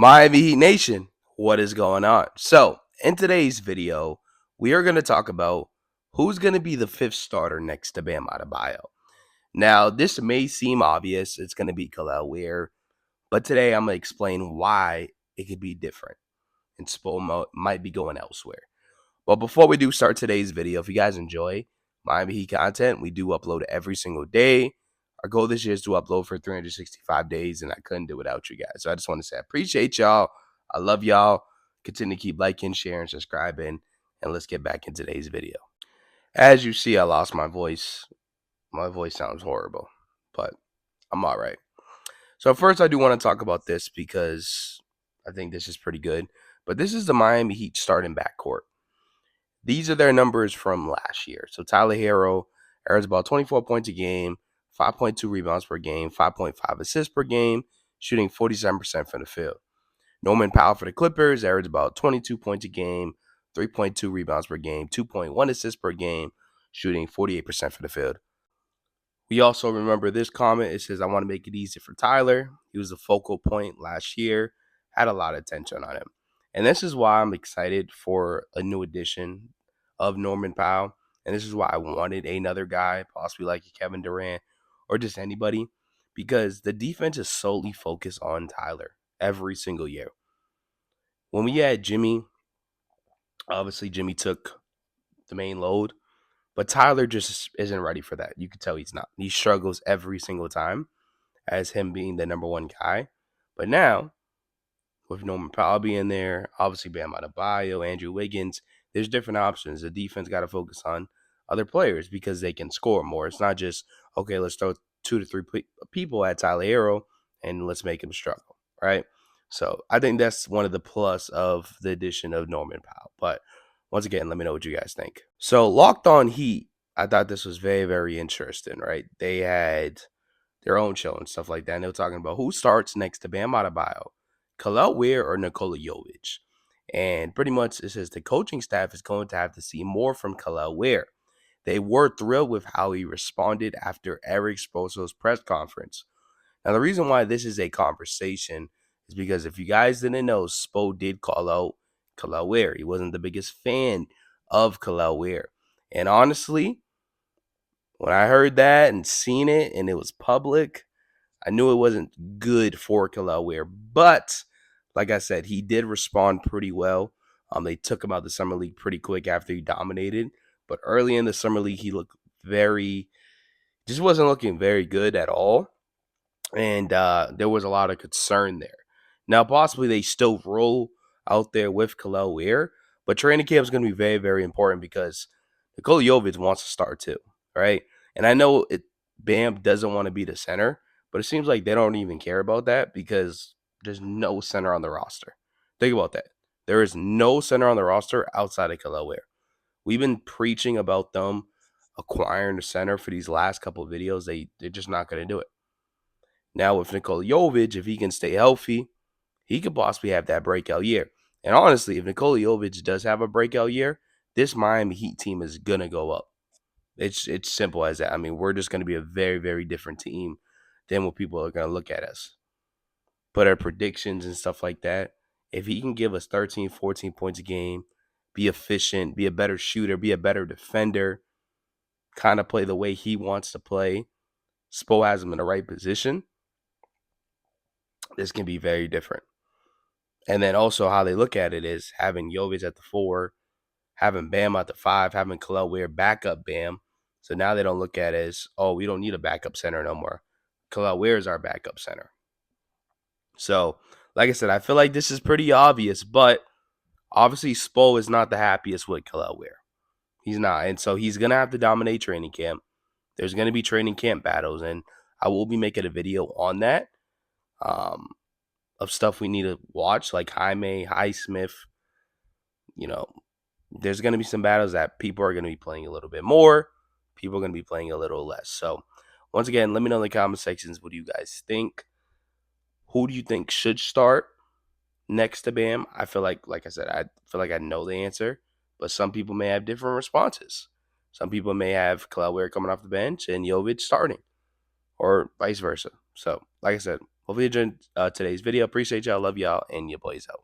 Miami Heat Nation, what is going on? So, in today's video, we are going to talk about who's going to be the fifth starter next to Bam Adebayo. Now, this may seem obvious. It's going to be Kel'el Ware, but today I'm going to explain why it could be different and Spo might be going elsewhere. But before we do start today's video, if you guys enjoy Miami Heat content, we do upload every single day. Our goal this year is to upload for 365 days, and I couldn't do it without you guys. So I just want to say I appreciate y'all. I love y'all. Continue to keep liking, sharing, subscribing, and let's get back into today's video. As you see, I lost my voice. My voice sounds horrible, but I'm all right. So first, I do want to talk about this because I think this is pretty good. But this is the Miami Heat starting backcourt. These are their numbers from last year. So Tyler Hero averages about 24 points a game, 5.2 rebounds per game, 5.5 assists per game, shooting 47% from the field. Norman Powell for the Clippers averaged about 22 points a game, 3.2 rebounds per game, 2.1 assists per game, shooting 48% from the field. We also remember this comment. It says, I want to make it easy for Tyler. He was the focal point last year, had a lot of attention on him. And this is why I'm excited for a new addition of Norman Powell. And this is why I wanted another guy, possibly like Kevin Durant or just anybody, because the defense is solely focused on Tyler every single year. When we had Jimmy, obviously Jimmy took the main load, but Tyler just isn't ready for that. You can tell he's not. He struggles every single time as him being the number one guy. But now, with Norman Powell being there, obviously Bam Adebayo, Andrew Wiggins, there's different options. The defense got to focus on other players because they can score more. It's not just, okay, let's throw 2 to 3 people at Tyler Hero and let's make him struggle, right? So I think that's one of the plus of the addition of Norman Powell. But once again, let me know what you guys think. So Locked On Heat, I thought this was very, very interesting, right? They had their own show and stuff like that. And they were talking about who starts next to Bam Adebayo, Kel'el Ware or Nikola Jovic. And pretty much it says the coaching staff is going to have to see more from Kel'el Ware. They were thrilled with how he responded after Eric Spoelstra's press conference. Now, the reason why this is a conversation is because if you guys didn't know, Spo did call out Kel'el Ware. He wasn't the biggest fan of Kel'el Ware. And honestly, when I heard that and seen it and it was public, I knew it wasn't good for Kel'el Ware. But like I said, he did respond pretty well. They took him out the summer league pretty quick after he dominated. But early in the summer league, he looked just wasn't looking very good at all. And there was a lot of concern there. Now, possibly they still roll out there with Kel'el Ware, but training camp is going to be very, very important because Nikola Jovic wants to start too, right? And I know Bam doesn't want to be the center, but it seems like they don't even care about that because there's no center on the roster. Think about that. There is no center on the roster outside of Kel'el Ware. We've been preaching about them acquiring the center for these last couple of videos. They're just not going to do it. Now with Nikola Jovic, if he can stay healthy, he could possibly have that breakout year. And honestly, if Nikola Jovic does have a breakout year, this Miami Heat team is going to go up. It's simple as that. I mean, we're just going to be a very, very different team than what people are going to look at us. But our predictions and stuff like that, if he can give us 13, 14 points a game, be efficient, be a better shooter, be a better defender, kind of play the way he wants to play, Spo has him in the right position, this can be very different. And then also how they look at it is having Jovic at the 4, having Bam at the 5, having Kel'el Ware backup Bam. So now they don't look at it as, oh, we don't need a backup center no more. Kel'el Ware is our backup center. So, like I said, I feel like this is pretty obvious, but obviously Spo is not the happiest with Kel'el Ware. He's not. And so he's going to have to dominate training camp. There's going to be training camp battles, and I will be making a video on that. Of stuff we need to watch, like Jaime, Highsmith. There's going to be some battles that people are going to be playing a little bit more. People are going to be playing a little less. So, once again, let me know in the comment sections what do you guys think. Who do you think should start next to Bam? I feel like I said, I feel like I know the answer, but some people may have different responses. Some people may have Kel'el Ware coming off the bench and Jovic starting, or vice versa. So, like I said, Hopefully you enjoyed today's video. Appreciate y'all. Love y'all. And your boys out.